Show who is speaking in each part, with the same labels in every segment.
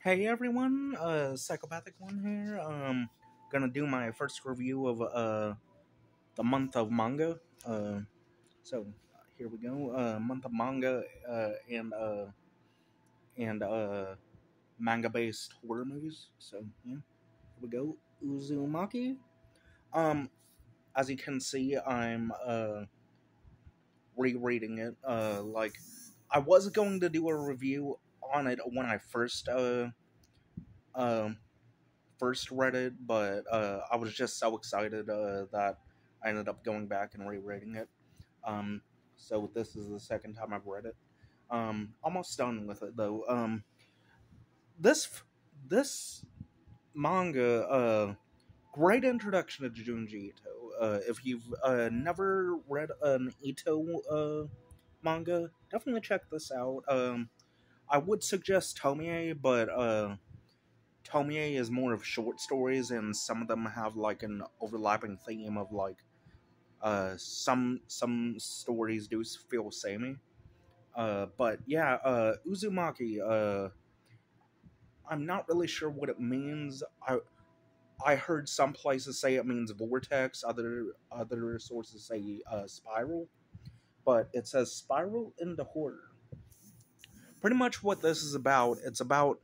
Speaker 1: Hey everyone, Psychopath1c here. Gonna do my first review of the month of manga. So here we go. Month of manga and manga based horror movies. So yeah, here we go. Uzumaki. Um, as you can see, I'm rereading it. I was going to do a review on it when I um first read it, but I was just so excited that I ended up going back and rereading it. Um, so this is the second time I've read it. Almost done with it though. This this manga, great introduction to Junji Ito. If you've never read an Ito manga, definitely check this out. I would suggest Tomie, but Tomie is more of short stories, and some of them have like an overlapping theme of like some stories do feel samey. But yeah, Uzumaki. I'm not really sure what it means. I heard some places say it means vortex. Other sources say spiral, but it says spiral into horror. Pretty much what this is about. It's about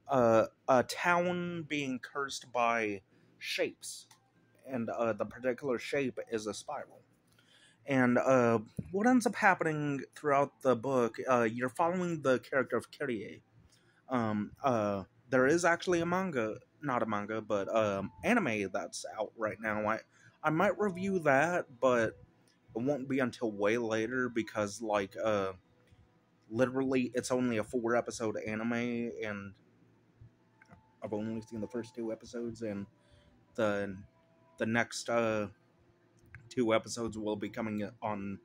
Speaker 1: a town being cursed by shapes, and the particular shape is a spiral. And what ends up happening throughout the book, you're following the character of Kyrie. There is actually a manga, not a manga, but anime that's out right now. I might review that, but it won't be until way later because, literally, it's only a 4 episode anime, and I've only seen the first 2 episodes, and the the next 2 episodes will be coming on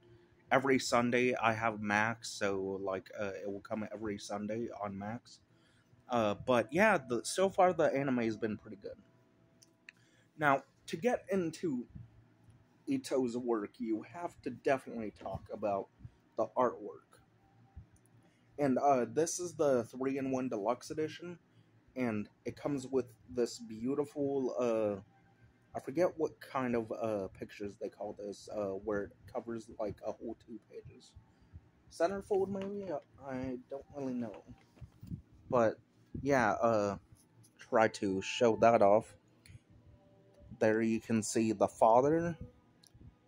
Speaker 1: every Sunday. I have Max, so it will come every Sunday on Max. But yeah, so far the anime has been pretty good. Now, to get into Ito's work, you have to definitely talk about the artwork. And this is the 3-in-1 deluxe edition, and it comes with this beautiful I forget what kind of pictures they call this, where it covers like a whole 2 pages. Centerfold, maybe? I don't really know. But yeah, try to show that off. There you can see the father,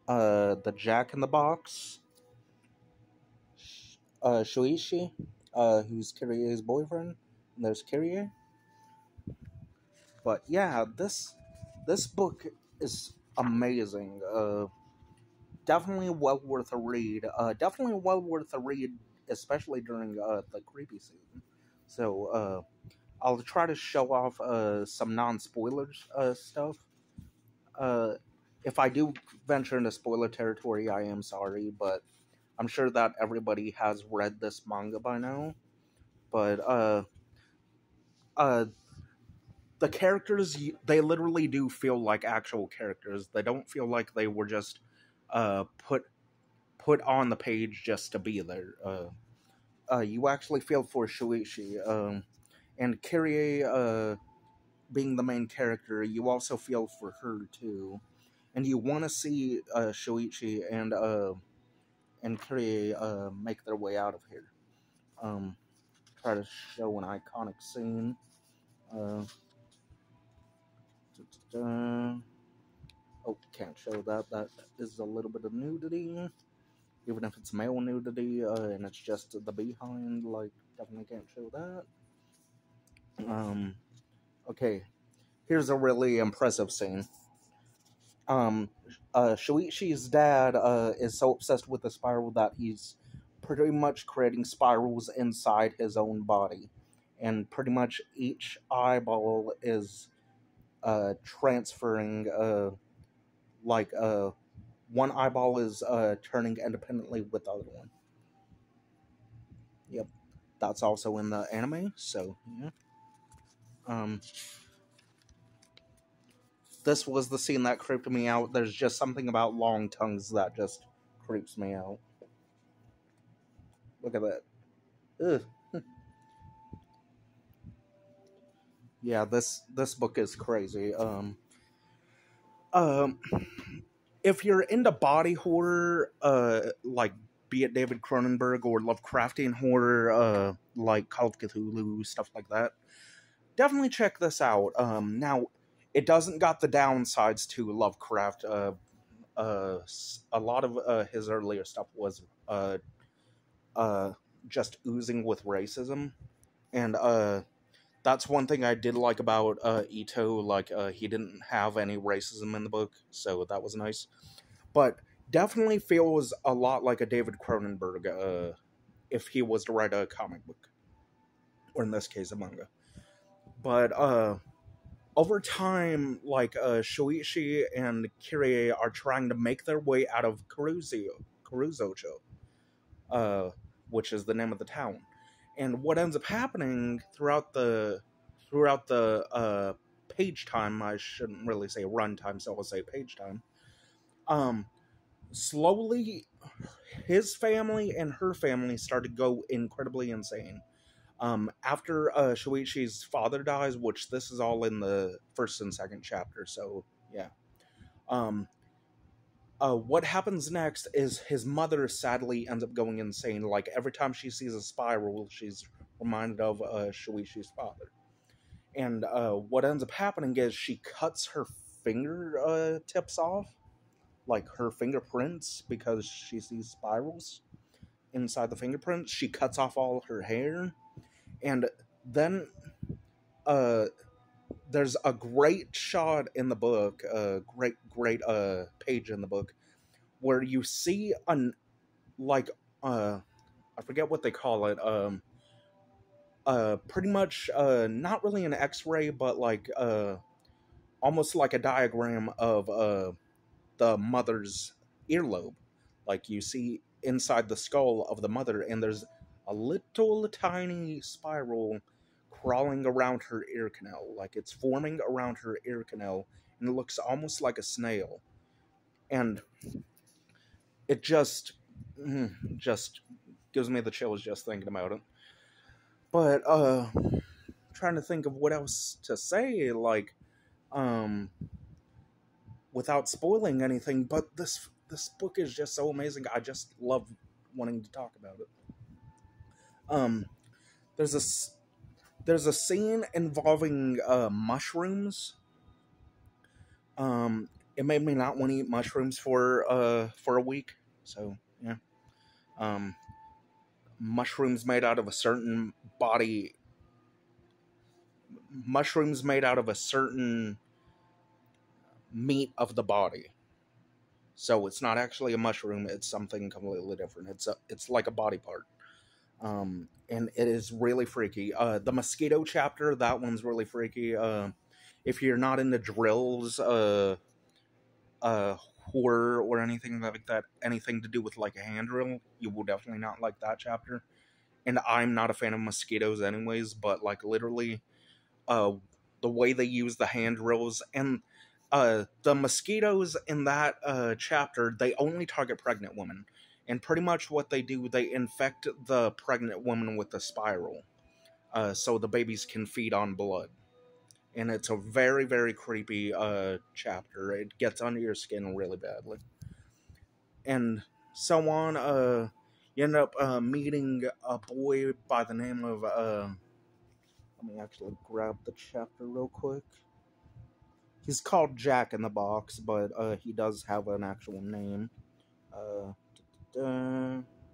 Speaker 1: the Jack in the Box, Shuichi, who's Kirie's boyfriend. And there's Kirie. But yeah, this book is amazing. Definitely well worth a read. Definitely well worth a read, especially during the creepy season. So I'll try to show off some non-spoilers stuff. Uh, if I do venture into spoiler territory, I am sorry, but I'm sure that everybody has read this manga by now. But uh, the characters, they literally do feel like actual characters. They don't feel like they were just put on the page just to be there. You actually feel for Shuichi, and Kyrie, being the main character, you also feel for her too, and you want to see Shuichi and Kyrie make their way out of here. Um, Try to show an iconic scene. Uh, oh, can't show that. That is a little bit of nudity. Even if it's male nudity, and it's just the behind, definitely can't show that. Um, okay, here's a really impressive scene. Um, Shuichi's dad is so obsessed with the spiral that he's pretty much creating spirals inside his own body, and pretty much each eyeball is transferring. Like one eyeball is turning independently with the other one. Yep, that's also in the anime. So yeah. Um, this was the scene that creeped me out. There's just something about long tongues that just creeps me out. Look at that. Ugh. Yeah, this book is crazy. Um, if you're into body horror, like be it David Cronenberg or Lovecraftian horror, like Call of Cthulhu, stuff like that, definitely check this out. Now, it doesn't got the downsides to Lovecraft. A lot of his earlier stuff was uh, just oozing with racism, and that's one thing I did like about Ito. Like, he didn't have any racism in the book, so that was nice. But definitely feels a lot like a David Cronenberg if he was to write a comic book, or in this case, a manga. But over time, like Shuichi and Kirie are trying to make their way out of Karuzocho, uh, which is the name of the town. And what ends up happening throughout the page time, I shouldn't really say run time, so I'll say page time. Um, Slowly, his family and her family start to go incredibly insane. After Shuichi's father dies, which this is all in the first and second chapter, so yeah. Um, what happens next is his mother sadly ends up going insane. Like, every time she sees a spiral, she's reminded of Shuichi's father. And what ends up happening is she cuts her finger tips off, like her fingerprints, because she sees spirals inside the fingerprints. She cuts off all her hair, and then there's a great shot in the book, great page in the book, where you see like I forget what they call it, pretty much not really an X-ray, but like almost like a diagram of the mother's earlobe. Like, you see inside the skull of the mother, and there's a little tiny spiral crawling around her ear canal. Like, it's forming around her ear canal, and it looks almost like a snail. And it just gives me the chills just thinking about it. But trying to think of what else to say, like, without spoiling anything. But this book is just so amazing. I just love wanting to talk about it. Um, there's a scene involving mushrooms. It made me not want to eat mushrooms for a week. So yeah. Um, mushrooms made out of a certain body. Mushrooms made out of a certain meat of the body. So it's not actually a mushroom. It's something completely different. It's like a body part. And it is really freaky. The mosquito chapter, that one's really freaky. If you're not into drills, horror or anything like that, anything to do with like a hand drill, you will definitely not like that chapter. And I'm not a fan of mosquitoes anyways, but like literally, the way they use the hand drills and the mosquitoes in that chapter, they only target pregnant women. And pretty much what they do, they infect the pregnant woman with a spiral, so the babies can feed on blood. And it's a very, very creepy chapter. It gets under your skin really badly. And so on, you end up meeting a boy by the name of... let me actually grab the chapter real quick. He's called Jack in the Box, but he does have an actual name. Okay.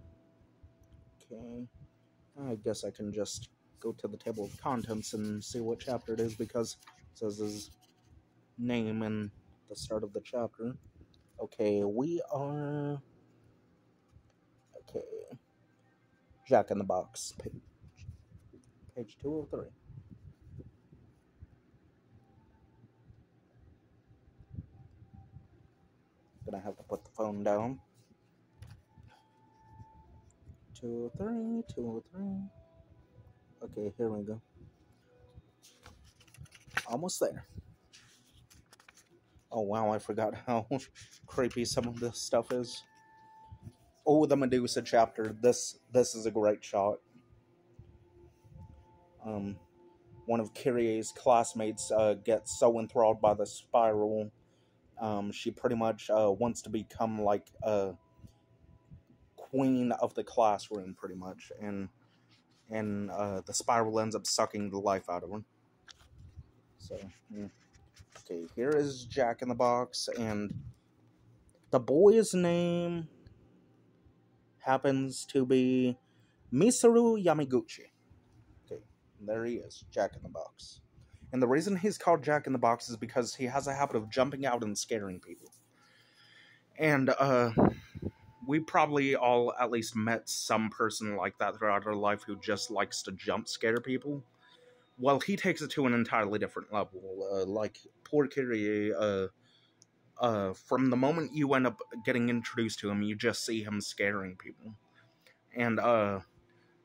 Speaker 1: I guess I can just go to the table of contents and see what chapter it is, because it says his name in the start of the chapter. Okay, we are... Okay. Jack in the Box. Page 203. Gonna have to put the phone down. 203, 203. Okay, here we go. Almost there. Oh wow, I forgot how creepy some of this stuff is. Oh, the Medusa chapter. This is a great shot. one of Kirie's classmates gets so enthralled by the spiral. She pretty much wants to become like a queen of the classroom, pretty much, and the spiral ends up sucking the life out of her. So, okay, here is Jack in the Box, and the boy's name happens to be Misaru Yamaguchi. Okay, there he is, Jack in the Box. And the reason he's called Jack in the Box is because he has a habit of jumping out and scaring people. And we probably all at least met some person like that throughout our life who just likes to jump scare people. Well, he takes it to an entirely different level. Like poor Kirie, from the moment you end up getting introduced to him, you just see him scaring people. And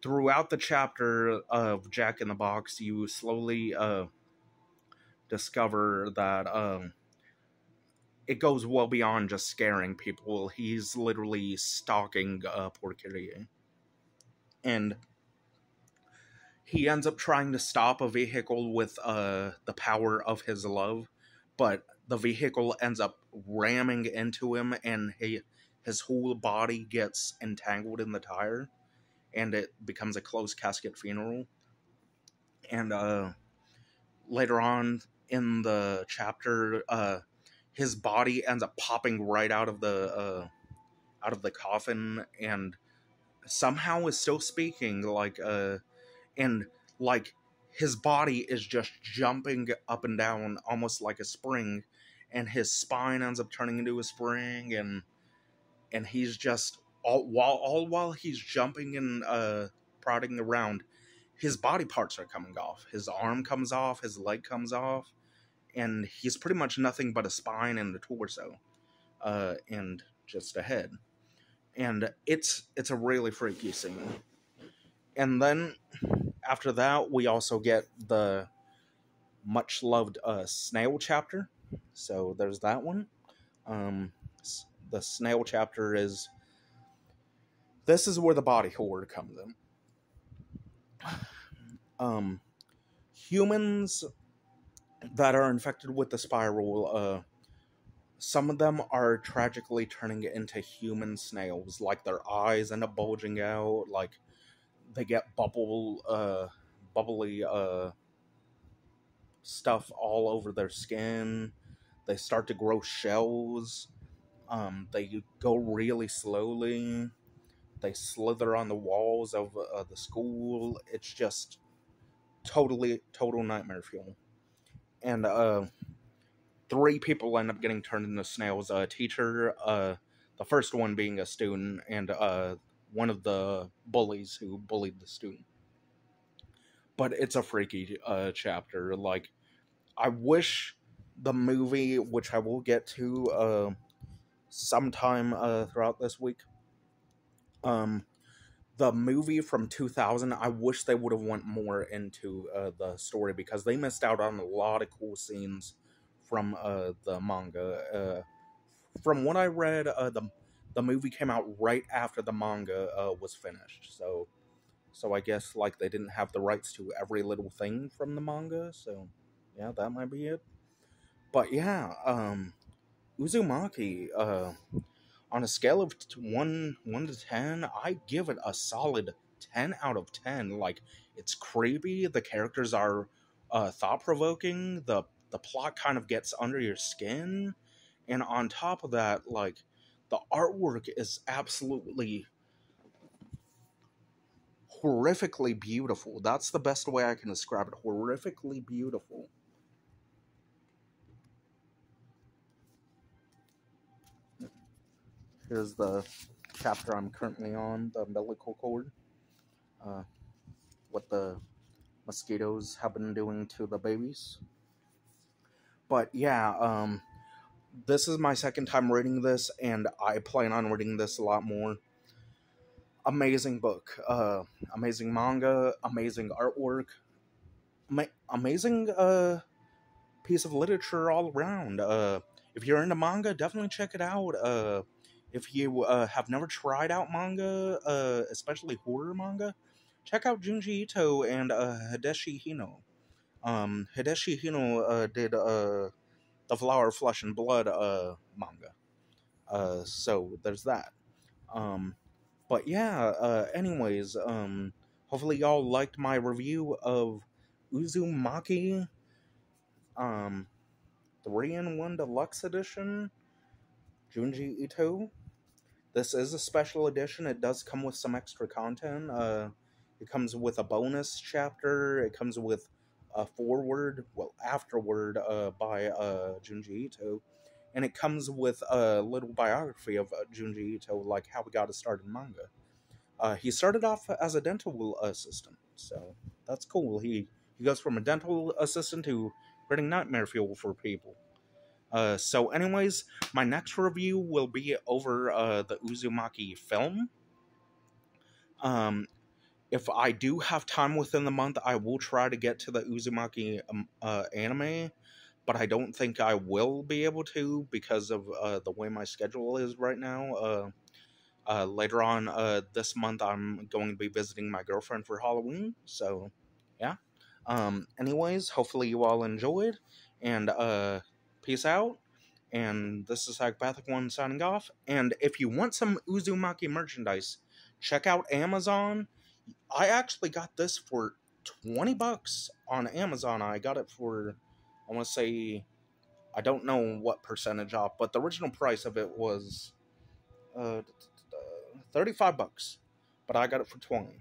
Speaker 1: throughout the chapter of Jack in the Box, you slowly discover that it goes well beyond just scaring people. He's literally stalking poor Kirie. And he ends up trying to stop a vehicle with the power of his love, but the vehicle ends up ramming into him, and his whole body gets entangled in the tire, and it becomes a closed casket funeral. And later on in the chapter, his body ends up popping right out of the coffin, and somehow is still speaking, and like his body is just jumping up and down almost like a spring, and his spine ends up turning into a spring, and he's just all while he's jumping and prodding around, his body parts are coming off. His arm comes off, his leg comes off, and he's pretty much nothing but a spine and a torso, and just a head. And it's a really freaky scene. And then after that, we also get the much loved snail chapter. So there's that one. The snail chapter is, this is where the body horror comes in. Humans that are infected with the spiral, some of them are tragically turning into human snails. Like their eyes end up bulging out, like they get bubbly stuff all over their skin. They start to grow shells. They go really slowly. They slither on the walls of the school. It's just total nightmare fuel. And 3 people end up getting turned into snails. A teacher, the first one being a student, and one of the bullies who bullied the student. But it's a freaky chapter. Like, I wish the movie, which I will get to sometime throughout this week, the movie from 2000, I wish they would have went more into the story, because they missed out on a lot of cool scenes from the manga. From what I read, the movie came out right after the manga was finished, so I guess like they didn't have the rights to every little thing from the manga, so yeah, that might be it. But yeah, Uzumaki, on a scale of 1 to 10, I give it a solid 10 out of 10. Like, it's creepy, the characters are thought-provoking, the plot kind of gets under your skin, and on top of that, like, the artwork is absolutely horrifically beautiful. That's the best way I can describe it. Horrifically beautiful. Here's the chapter I'm currently on, the umbilical cord. What the mosquitoes have been doing to the babies. But yeah, this is my second time reading this, and I plan on reading this a lot more. Amazing book. Amazing manga, amazing artwork, amazing piece of literature all around. If you're into manga, definitely check it out. If you have never tried out manga, especially horror manga, check out Junji Ito and Hideshi Hino. Hideshi Hino did the Flower of Flesh and Blood manga. So there's that. Um, but yeah, anyways, hopefully y'all liked my review of Uzumaki 3-in-1 Deluxe Edition, Junji Ito. This is a special edition. It does come with some extra content. It comes with a bonus chapter. It comes with a forward, well, afterword by Junji Ito. And it comes with a little biography of Junji Ito, like how he got his start in manga. He started off as a dental assistant, so that's cool. He goes from a dental assistant to creating nightmare fuel for people. So, anyways, my next review will be over the Uzumaki film. Um, if I do have time within the month, I will try to get to the Uzumaki anime, but I don't think I will be able to because of the way my schedule is right now. Later on this month, I'm going to be visiting my girlfriend for Halloween, so yeah. Anyways, hopefully you all enjoyed, and peace out. And this is Psychopath1c signing off. And if you want some Uzumaki merchandise, check out Amazon. I actually got this for $20 on Amazon. I got it for, I want to say, I don't know what percentage off, but the original price of it was $35, but I got it for 20.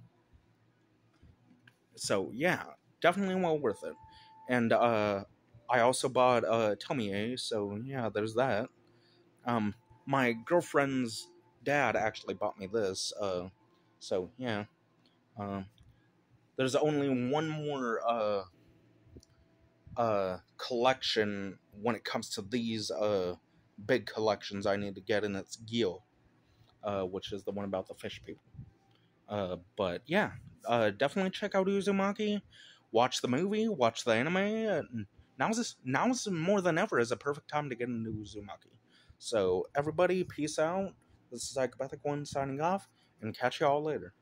Speaker 1: So yeah, definitely well worth it. And I also bought Tomie, so yeah, there's that. My girlfriend's dad actually bought me this, so yeah. There's only one more collection when it comes to these big collections I need to get, and it's Gyo, which is the one about the fish people. But yeah, definitely check out Uzumaki. Watch the movie, watch the anime. Now's more than ever is a perfect time to get into Uzumaki. So everybody, peace out. This is Psychopathic1 signing off, and catch y'all later.